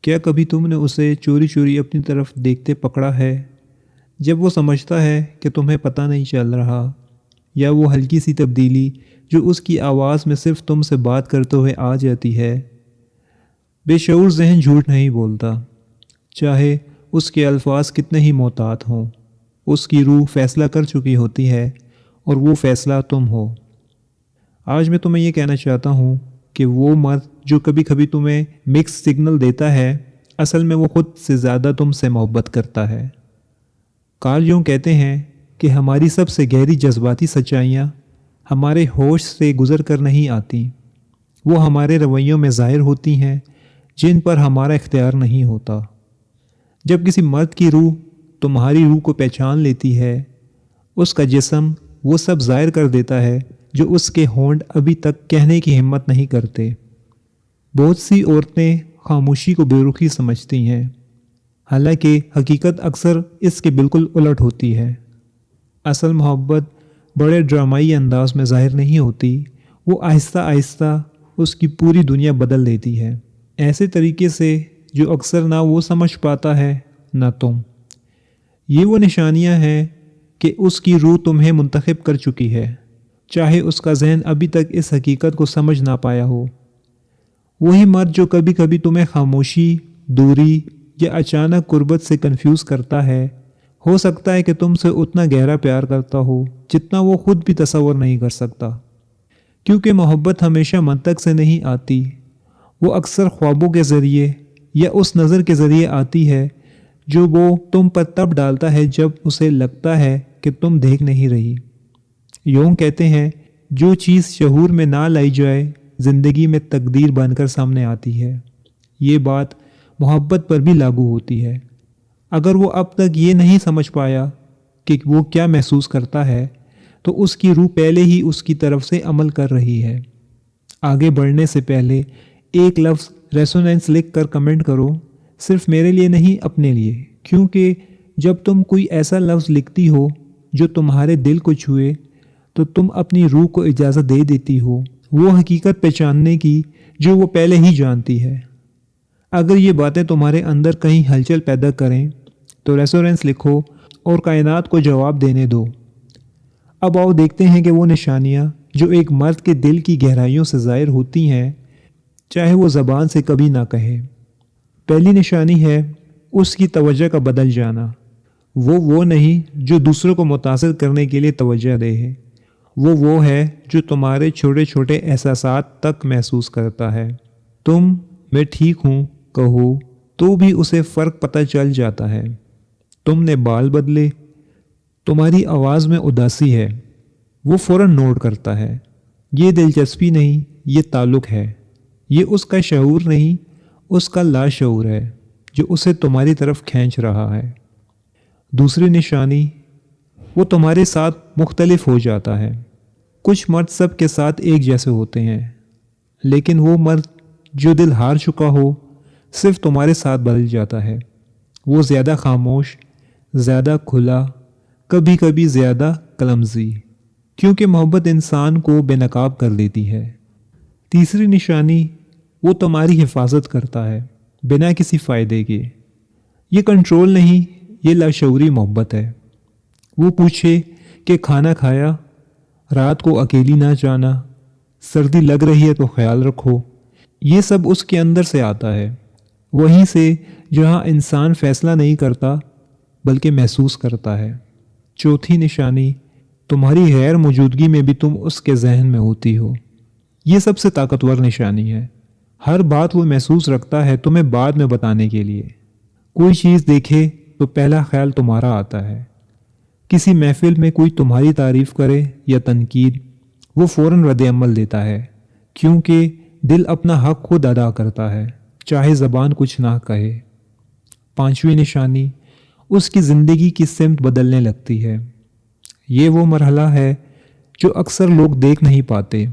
کیا کبھی تم نے اسے چوری چوری اپنی طرف دیکھتے پکڑا ہے، جب وہ سمجھتا ہے کہ تمہیں پتہ نہیں چل رہا، یا وہ ہلکی سی تبدیلی جو اس کی آواز میں صرف تم سے بات کرتے ہوئے آ جاتی ہے؟ بے شعور ذہن جھوٹ نہیں بولتا، چاہے اس کے الفاظ کتنے ہی محتاط ہوں۔ اس کی روح فیصلہ کر چکی ہوتی ہے، اور وہ فیصلہ تم ہو۔ آج میں تمہیں یہ کہنا چاہتا ہوں کہ وہ مرد جو کبھی کبھی تمہیں مکس سگنل دیتا ہے، اصل میں وہ خود سے زیادہ تم سے محبت کرتا ہے۔ کارل یونگ کہتے ہیں کہ ہماری سب سے گہری جذباتی سچائیاں ہمارے ہوش سے گزر کر نہیں آتی، وہ ہمارے رویوں میں ظاہر ہوتی ہیں جن پر ہمارا اختیار نہیں ہوتا۔ جب کسی مرد کی روح تمہاری روح کو پہچان لیتی ہے، اس کا جسم وہ سب ظاہر کر دیتا ہے جو اس کے ہونٹ ابھی تک کہنے کی ہمت نہیں کرتے۔ بہت سی عورتیں خاموشی کو بے رخی سمجھتی ہیں، حالانکہ حقیقت اکثر اس کے بالکل الٹ ہوتی ہے۔ اصل محبت بڑے ڈرامائی انداز میں ظاہر نہیں ہوتی، وہ آہستہ آہستہ اس کی پوری دنیا بدل دیتی ہے، ایسے طریقے سے جو اکثر نہ وہ سمجھ پاتا ہے نہ تم۔ یہ وہ نشانیاں ہیں کہ اس کی روح تمہیں منتخب کر چکی ہے، چاہے اس کا ذہن ابھی تک اس حقیقت کو سمجھ نہ پایا ہو۔ وہی مرد جو کبھی کبھی تمہیں خاموشی، دوری یا اچانک قربت سے کنفیوز کرتا ہے، ہو سکتا ہے کہ تم سے اتنا گہرا پیار کرتا ہو جتنا وہ خود بھی تصور نہیں کر سکتا، کیونکہ محبت ہمیشہ منطق سے نہیں آتی، وہ اکثر خوابوں کے ذریعے یا اس نظر کے ذریعے آتی ہے جو وہ تم پر تب ڈالتا ہے جب اسے لگتا ہے کہ تم دیکھ نہیں رہی۔ یونگ کہتے ہیں جو چیز شعور میں نہ لائی جائے زندگی میں تقدیر بن کر سامنے آتی ہے۔ یہ بات محبت پر بھی لاگو ہوتی ہے۔ اگر وہ اب تک یہ نہیں سمجھ پایا کہ وہ کیا محسوس کرتا ہے، تو اس کی روح پہلے ہی اس کی طرف سے عمل کر رہی ہے۔ آگے بڑھنے سے پہلے ایک لفظ ریسوننس لکھ کر کمنٹ کرو، صرف میرے لیے نہیں، اپنے لیے، کیونکہ جب تم کوئی ایسا لفظ لکھتی ہو جو تمہارے دل کو چھوئے، تو تم اپنی روح کو اجازت دے دیتی ہو وہ حقیقت پہچاننے کی جو وہ پہلے ہی جانتی ہے۔ اگر یہ باتیں تمہارے اندر کہیں ہلچل پیدا کریں تو ریسوننس لکھو اور کائنات کو جواب دینے دو۔ اب آؤ دیکھتے ہیں کہ وہ نشانیاں جو ایک مرد کے دل کی گہرائیوں سے ظاہر ہوتی ہیں، چاہے وہ زبان سے کبھی نہ کہے۔ پہلی نشانی ہے اس کی توجہ کا بدل جانا۔ وہ نہیں جو دوسروں کو متاثر کرنے کے لیے توجہ دے ہے، وہ ہے جو تمہارے چھوٹے چھوٹے احساسات تک محسوس کرتا ہے۔ تم میں ٹھیک ہوں کہو تو بھی اسے فرق پتہ چل جاتا ہے۔ تم نے بال بدلے، تمہاری آواز میں اداسی ہے، وہ فوراً نوٹ کرتا ہے۔ یہ دلچسپی نہیں، یہ تعلق ہے۔ یہ اس کا شعور نہیں، اس کا لاشعور ہے جو اسے تمہاری طرف کھینچ رہا ہے۔ دوسری نشانی، وہ تمہارے ساتھ مختلف ہو جاتا ہے۔ کچھ مرد سب کے ساتھ ایک جیسے ہوتے ہیں، لیکن وہ مرد جو دل ہار چکا ہو صرف تمہارے ساتھ بدل جاتا ہے۔ وہ زیادہ خاموش، زیادہ کھلا، کبھی کبھی زیادہ کلمزی، کیونکہ محبت انسان کو بے نقاب کر دیتی ہے۔ تیسری نشانی، وہ تمہاری حفاظت کرتا ہے بنا کسی فائدے کے۔ یہ کنٹرول نہیں، یہ لاشعوری محبت ہے۔ وہ پوچھے کہ کھانا کھایا، رات کو اکیلی نہ جانا، سردی لگ رہی ہے تو خیال رکھو، یہ سب اس کے اندر سے آتا ہے، وہیں سے جہاں انسان فیصلہ نہیں کرتا بلکہ محسوس کرتا ہے۔ چوتھی نشانی، تمہاری غیر موجودگی میں بھی تم اس کے ذہن میں ہوتی ہو۔ یہ سب سے طاقتور نشانی ہے۔ ہر بات وہ محسوس رکھتا ہے تمہیں بعد میں بتانے کے لیے۔ کوئی چیز دیکھے تو پہلا خیال تمہارا آتا ہے۔ کسی محفل میں کوئی تمہاری تعریف کرے یا تنقید، وہ فوراً رد عمل دیتا ہے، کیونکہ دل اپنا حق خود ادا کرتا ہے، چاہے زبان کچھ نہ کہے۔ پانچویں نشانی، اس کی زندگی کی سمت بدلنے لگتی ہے۔ یہ وہ مرحلہ ہے جو اکثر لوگ دیکھ نہیں پاتے۔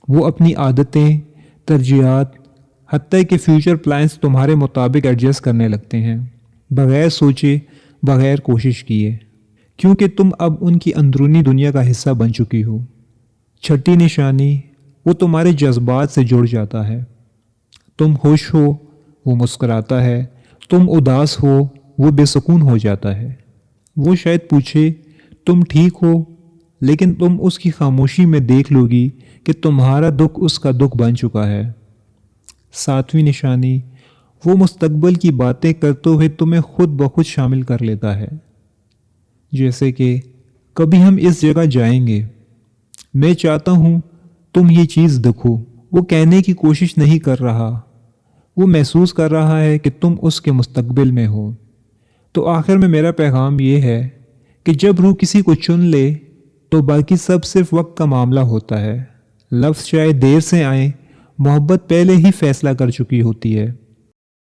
وہ اپنی عادتیں، ترجیحات، حتیٰ کہ فیوچر پلانز تمہارے مطابق ایڈجسٹ کرنے لگتے ہیں، بغیر سوچے، بغیر کوشش کیے، کیونکہ تم اب ان کی اندرونی دنیا کا حصہ بن چکی ہو۔ چھٹی نشانی، وہ تمہارے جذبات سے جڑ جاتا ہے۔ تم خوش ہو وہ مسکراتا ہے، تم اداس ہو، وہ بے سکون ہو جاتا ہے۔ وہ شاید پوچھے تم ٹھیک ہو، لیکن تم اس کی خاموشی میں دیکھ لو گی کہ تمہارا دکھ اس کا دکھ بن چکا ہے۔ ساتویں نشانی، وہ مستقبل کی باتیں کرتے ہوئے تمہیں خود بخود شامل کر لیتا ہے، جیسے کہ کبھی ہم اس جگہ جائیں گے، میں چاہتا ہوں تم یہ چیز دیکھو۔ وہ کہنے کی کوشش نہیں کر رہا، وہ محسوس کر رہا ہے کہ تم اس کے مستقبل میں ہو۔ تو آخر میں میرا پیغام یہ ہے کہ جب روح کسی کو چن لے تو باقی سب صرف وقت کا معاملہ ہوتا ہے۔ لفظ شاید دیر سے آئیں، محبت پہلے ہی فیصلہ کر چکی ہوتی ہے۔